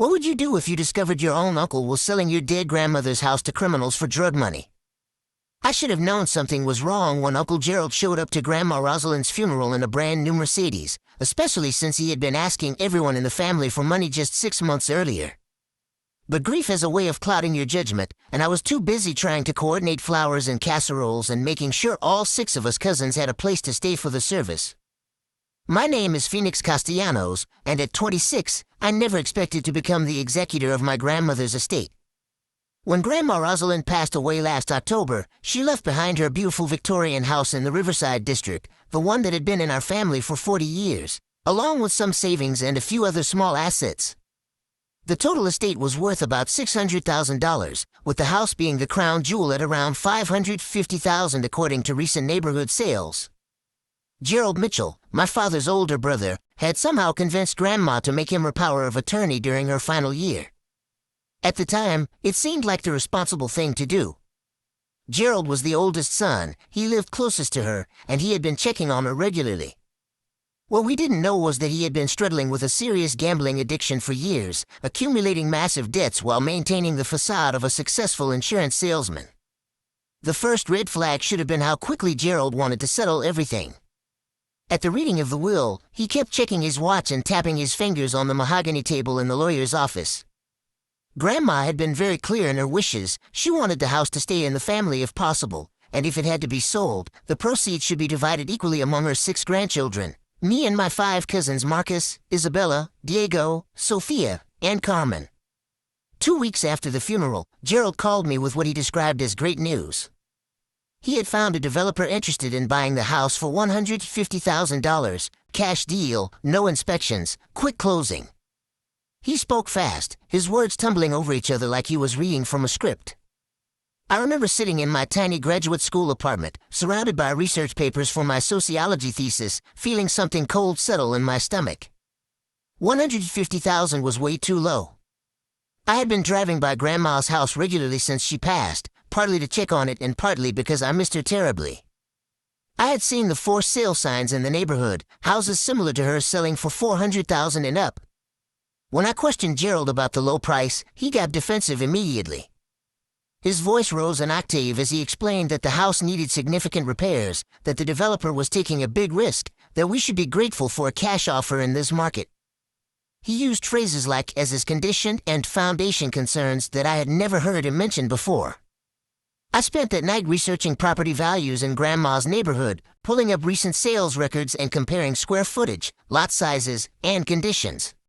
What would you do if you discovered your own uncle was selling your dead grandmother's house to criminals for drug money? I should have known something was wrong when Uncle Gerald showed up to Grandma Rosalind's funeral in a brand new Mercedes, especially since he had been asking everyone in the family for money just 6 months earlier. But grief has a way of clouding your judgment, and I was too busy trying to coordinate flowers and casseroles and making sure all 6 of us cousins had a place to stay for the service. My name is Phoenix Castellanos, and at 26, I never expected to become the executor of my grandmother's estate. When Grandma Rosalind passed away last October, she left behind her beautiful Victorian house in the Riverside district, the one that had been in our family for 40 years, along with some savings and a few other small assets. The total estate was worth about $600,000, with the house being the crown jewel at around $550,000 according to recent neighborhood sales. Gerald Mitchell, my father's older brother, had somehow convinced Grandma to make him her power of attorney during her final year. At the time, it seemed like the responsible thing to do. Gerald was the oldest son, he lived closest to her, and he had been checking on her regularly. What we didn't know was that he had been struggling with a serious gambling addiction for years, accumulating massive debts while maintaining the facade of a successful insurance salesman. The first red flag should have been how quickly Gerald wanted to settle everything. At the reading of the will, he kept checking his watch and tapping his fingers on the mahogany table in the lawyer's office. Grandma had been very clear in her wishes. She wanted the house to stay in the family if possible, and if it had to be sold, the proceeds should be divided equally among her 6 grandchildren, me and my 5 cousins Marcus, Isabella, Diego, Sophia, and Carmen. 2 weeks after the funeral, Gerald called me with what he described as great news. He had found a developer interested in buying the house for $150,000, cash deal, no inspections, quick closing. He spoke fast, his words tumbling over each other like he was reading from a script. I remember sitting in my tiny graduate school apartment, surrounded by research papers for my sociology thesis, feeling something cold settle in my stomach. $150,000 was way too low. I had been driving by Grandma's house regularly since she passed, partly to check on it and partly because I missed her terribly. I had seen the for sale signs in the neighborhood, houses similar to hers selling for $400,000 and up. When I questioned Gerald about the low price, he got defensive immediately. His voice rose an octave as he explained that the house needed significant repairs, that the developer was taking a big risk, that we should be grateful for a cash offer in this market. He used phrases like "as is condition" and "foundation concerns" that I had never heard him mention before. I spent that night researching property values in Grandma's neighborhood, pulling up recent sales records and comparing square footage, lot sizes, and conditions.